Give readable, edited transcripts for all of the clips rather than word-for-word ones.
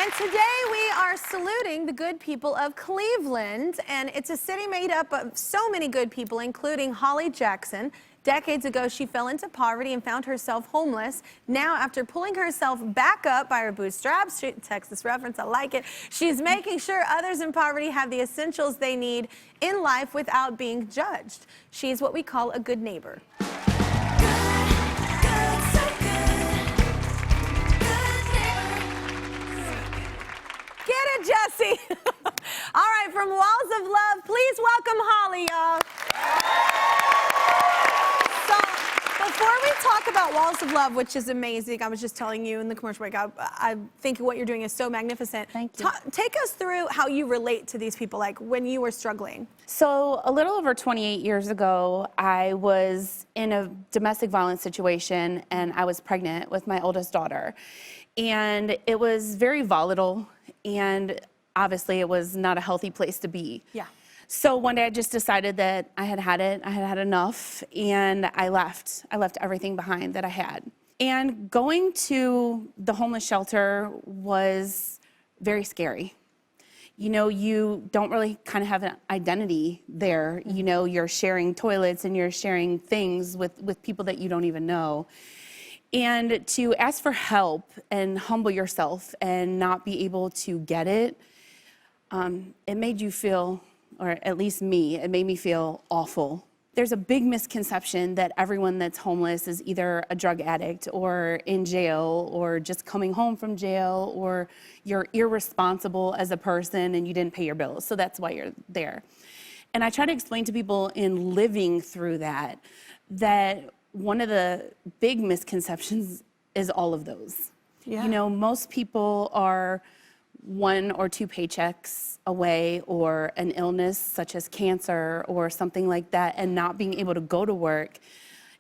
And today we are saluting the good people of Cleveland, and it's a city made up of so many good people, including Holly Jackson. Decades ago, she fell into poverty and found herself homeless. Now, after pulling herself back up by her bootstraps, Texas reference, I like it, she's making sure others in poverty have the essentials they need in life without being judged. She's what we call a good neighbor. Get it, Jesse. All right, from Walls of Love, please welcome Holly, y'all. So, before we talk about Walls of Love, which is amazing, I was just telling you in the commercial break, I think what you're doing is so magnificent. Thank you. Take us through how you relate to these people, like when you were struggling. So, a little over 28 years ago, I was in a domestic violence situation, and I was pregnant with my oldest daughter. And it was very volatile, and obviously it was not a healthy place to be. Yeah. So one day I just decided that I had had it, I had had enough, and I left. I left everything behind that I had. And going to the homeless shelter was very scary. You know, you don't really kind of have an identity there. You know, you're sharing toilets and you're sharing things with people that you don't even know. And to ask for help and humble yourself and not be able to get it, it made you feel, or at least me, it made me feel awful. There's a big misconception that everyone that's homeless is either a drug addict or in jail or just coming home from jail, or you're irresponsible as a person and you didn't pay your bills, so that's why you're there. And I try to explain to people in living through that one of the big misconceptions is all of those. Yeah. You know, most people are 1 or 2 paychecks away, or an illness such as cancer or something like that, and not being able to go to work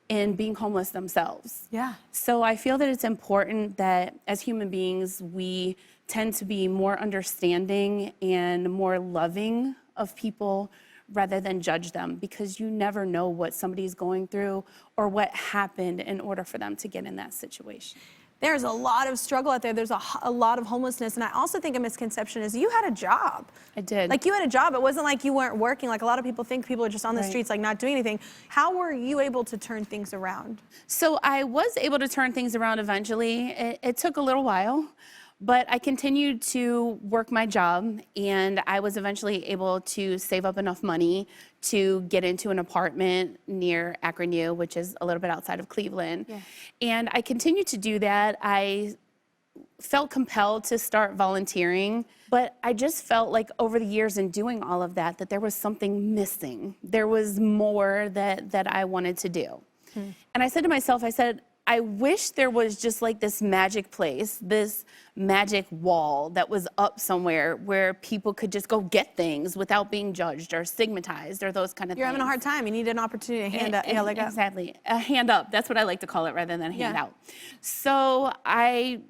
and being homeless themselves. Yeah. So I feel that it's important that as human beings, we tend to be more understanding and more loving of people rather than judge them, because you never know what somebody's going through or what happened in order for them to get in that situation. There's a lot of struggle out there. There's a lot of homelessness. And I also think a misconception is you had a job. I did. Like, you had a job. It wasn't like you weren't working. Like, a lot of people think people are just on the streets, like, not doing anything. How were you able to turn things around? So I was able to turn things around eventually. It took a little while, but I continued to work my job, and I was eventually able to save up enough money to get into an apartment near Akron U, which is a little bit outside of Cleveland. Yeah. And I continued to do that. I felt compelled to start volunteering, but I just felt like over the years in doing all of that, that there was something missing. There was more that I wanted to do. And I said to myself, I wish there was just like this magic place, this magic wall that was up somewhere where people could just go get things without being judged or stigmatized or those kind of things. You're having a hard time. You need an opportunity to hand up. Yeah, like exactly. A hand up. That's what I like to call it rather than a hand out. So I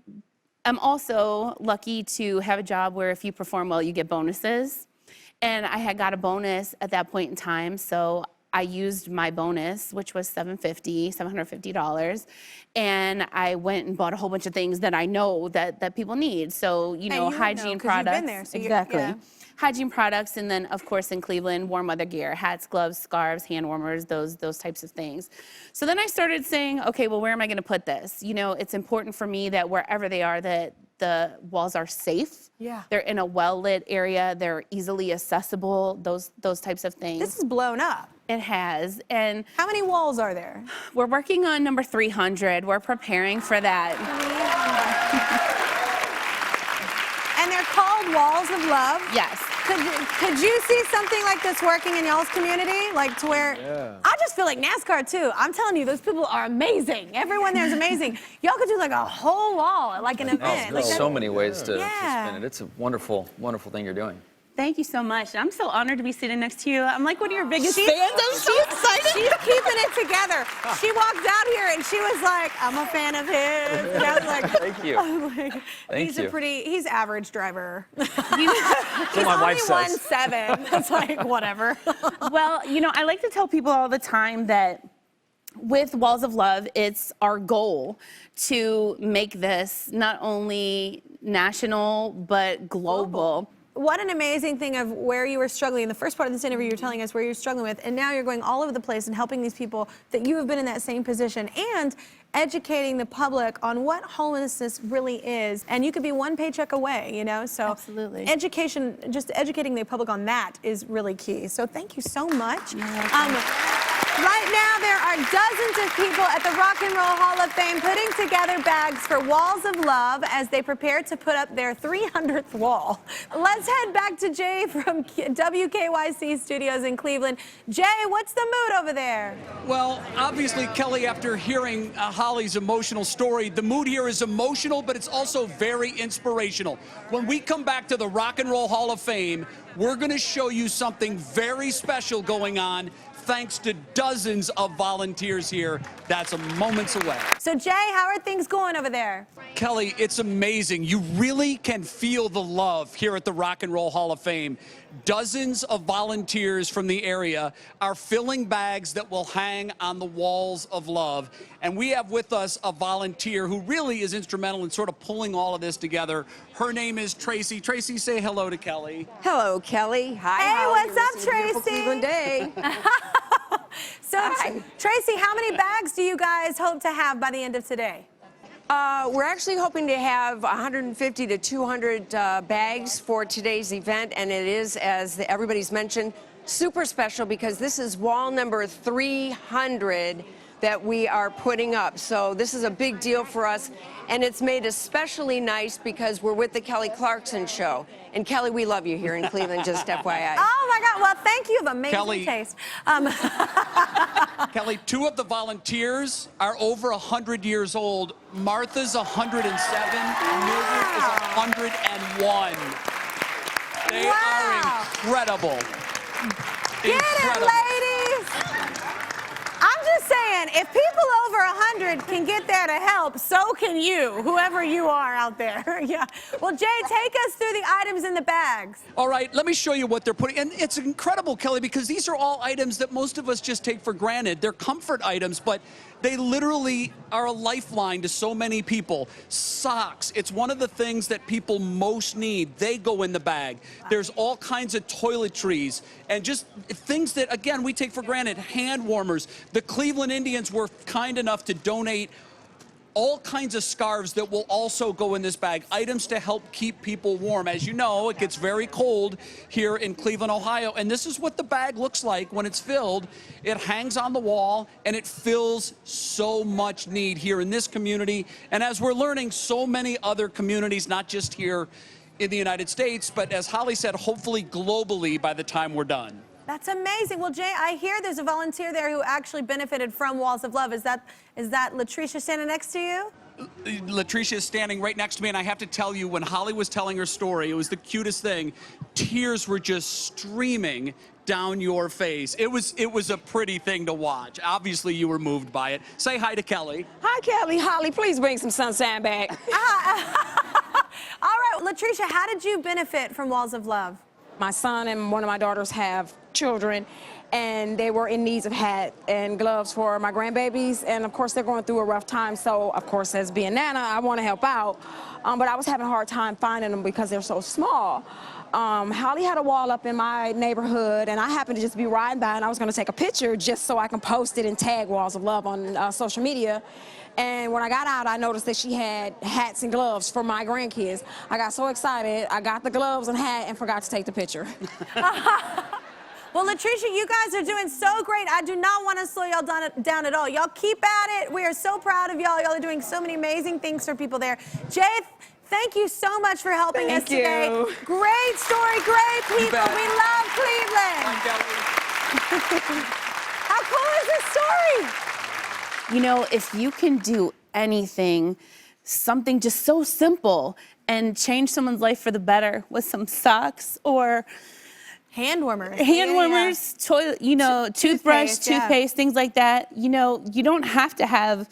am also lucky to have a job where if you perform well, you get bonuses. And I had got a bonus at that point in time, so I used my bonus, which was $750, and I went and bought a whole bunch of things that I know that people need. So, you know, hygiene products. You've been there, so exactly. Yeah. Hygiene products, and then, of course, in Cleveland, warm weather gear, hats, gloves, scarves, hand warmers, those types of things. So then I started saying, okay, well, where am I going to put this? You know, it's important for me that wherever they are, that the walls are safe. Yeah. They're in a well-lit area. They're easily accessible, those types of things. This is blown up. It has. And how many walls are there? We're working on number 300. We're preparing for that. And they're called Walls of Love? Yes. Could you see something like this working in y'all's community? Like, to where, I just feel like NASCAR too. I'm telling you, those people are amazing. Everyone there is amazing. Y'all could do like a whole wall, like an event. There's so many ways to Yeah. spin it. It's a wonderful, wonderful thing you're doing. Thank you so much. I'm so honored to be sitting next to you. I'm like one of your biggest fans. I'm so excited. She's keeping it together. She walked out here and she was like, I'm a fan of his. And I was like, thank you. Like, Thank you. He's average driver. That's what my wife says. 1.7. It's like, whatever. Well, you know, I like to tell people all the time that with Walls of Love, it's our goal to make this not only national, but global. What an amazing thing of where you were struggling. In the first part of this interview, you're telling us where you're struggling with, and now you're going all over the place and helping these people that you have been in that same position and educating the public on what homelessness really is. And you could be one paycheck away, you know? So Absolutely. education, just educating the public on that is really key. So thank you so much. Right now, there are dozens of people at the Rock and Roll Hall of Fame putting together bags for Walls of Love as they prepare to put up their 300th wall. Let's head back to Jay from WKYC Studios in Cleveland. Jay, what's the mood over there? Well, obviously, Kelly, after hearing Holly's emotional story, the mood here is emotional, but it's also very inspirational. When we come back to the Rock and Roll Hall of Fame, we're going to show you something very special going on, thanks to dozens of volunteers here. That's moments away. So, Jay, how are things going over there? Kelly, it's amazing. You really can feel the love here at the Rock and Roll Hall of Fame. Dozens of volunteers from the area are filling bags that will hang on the walls of love. And we have with us a volunteer who really is instrumental in sort of pulling all of this together. Her name is Tracy. Tracy, say hello to Kelly. Hello, Kelly. Hi. Hey, Holly. what's You're up, listening to Beautiful Tracy? Cleveland Day. So, Hi. Tracy, how many bags do you guys hope to have by the end of today? We're actually hoping to have 150 to 200 bags for today's event, and it is, as everybody's mentioned, super special because this is wall number 300 that we are putting up. So this is a big deal for us, and it's made especially nice because we're with the Kelly Clarkson Show. And Kelly, we love you here in Cleveland, just FYI. Oh my God! Well, thank you. You have amazing Kelly. taste. Kelly, two of the volunteers are over 100 years old. Martha's 107, Mildred is 101. They Wow. are incredible. Get it, ladies! I'm just saying, if people over 100 can get there to help, so can you, whoever you are out there. Yeah. Well, Jay, take us through the items in the bags. All right, let me show you what they're putting. And it's incredible, Kelly, because these are all items that most of us just take for granted. They're comfort items, but they literally are a lifeline to so many people. Socks, it's one of the things that people most need. They go in the bag. There's all kinds of toiletries and just things that, again, we take for granted. Hand warmers. The Cleveland Indians were kind enough to donate all kinds of scarves that will also go in this bag, items to help keep people warm. As you know, it gets very cold here in Cleveland, Ohio, and this is what the bag looks like when it's filled. It hangs on the wall, and it fills so much need here in this community, and as we're learning, so many other communities, not just here in the United States, but as Holly said, hopefully globally by the time we're done. That's amazing. Well, Jay, I hear there's a volunteer there who actually benefited from Walls of Love. Is that Latricia standing next to you? Latricia is standing right next to me, and I have to tell you, when Holly was telling her story, it was the cutest thing. Tears were just streaming down your face. It was a pretty thing to watch. Obviously, you were moved by it. Say hi to Kelly. Hi, Kelly. Holly, please bring some sunshine back. All right, Latricia, how did you benefit from Walls of Love? My son and one of my daughters have children, and they were in need of hat and gloves for my grandbabies, and of course they're going through a rough time, so of course as being Nana, I want to help out, but I was having a hard time finding them because they're so small. Holly had a wall up in my neighborhood, and I happened to just be riding by, and I was going to take a picture just so I can post it and tag Walls of Love on social media. And when I got out, I noticed that she had hats and gloves for my grandkids. I got so excited, I got the gloves and hat and forgot to take the picture. Well, Latricia, you guys are doing so great. I do not want to slow y'all down at all. Y'all keep at it. We are so proud of y'all. Y'all are doing so many amazing things for people there. Jay, thank you so much for helping us today. Great story, great people. We love Cleveland. How cool is this story? You know, if you can do anything, something just so simple, and change someone's life for the better with some socks or hand warmers, toilet, you know, toothbrush, toothpaste, things like that. You know, you don't have to have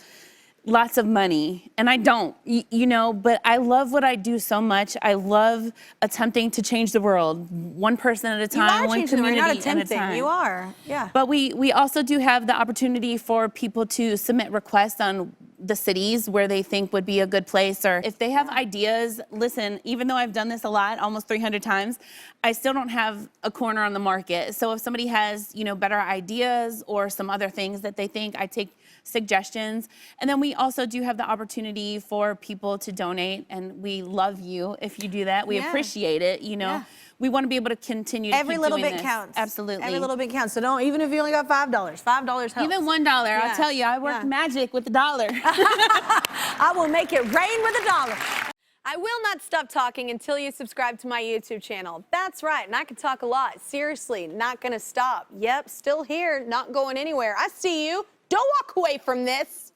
lots of money, and I don't, you know, but I love what I do so much. I love attempting to change the world, one person at a time, one community at a time. You are, yeah. But we also do have the opportunity for people to submit requests on the cities where they think would be a good place, or if they have ideas. Listen, even though I've done this a lot, almost 300 times, I still don't have a corner on the market. So if somebody has, better ideas or some other things that they think, I take suggestions. And then we also do have the opportunity for people to donate, and we love you if you do that. We appreciate it, Yeah. We want to be able to continue to Every keep little doing bit this. counts. Absolutely. Every little bit counts. So don't, even if you only got $5, $5 helps. Even $1, I'll tell you, I work magic with the dollar. I will make it rain with $1. I will not stop talking until you subscribe to my YouTube channel. That's right, and I can talk a lot. Seriously, not gonna stop. Yep, still here, not going anywhere. I see you. Don't walk away from this.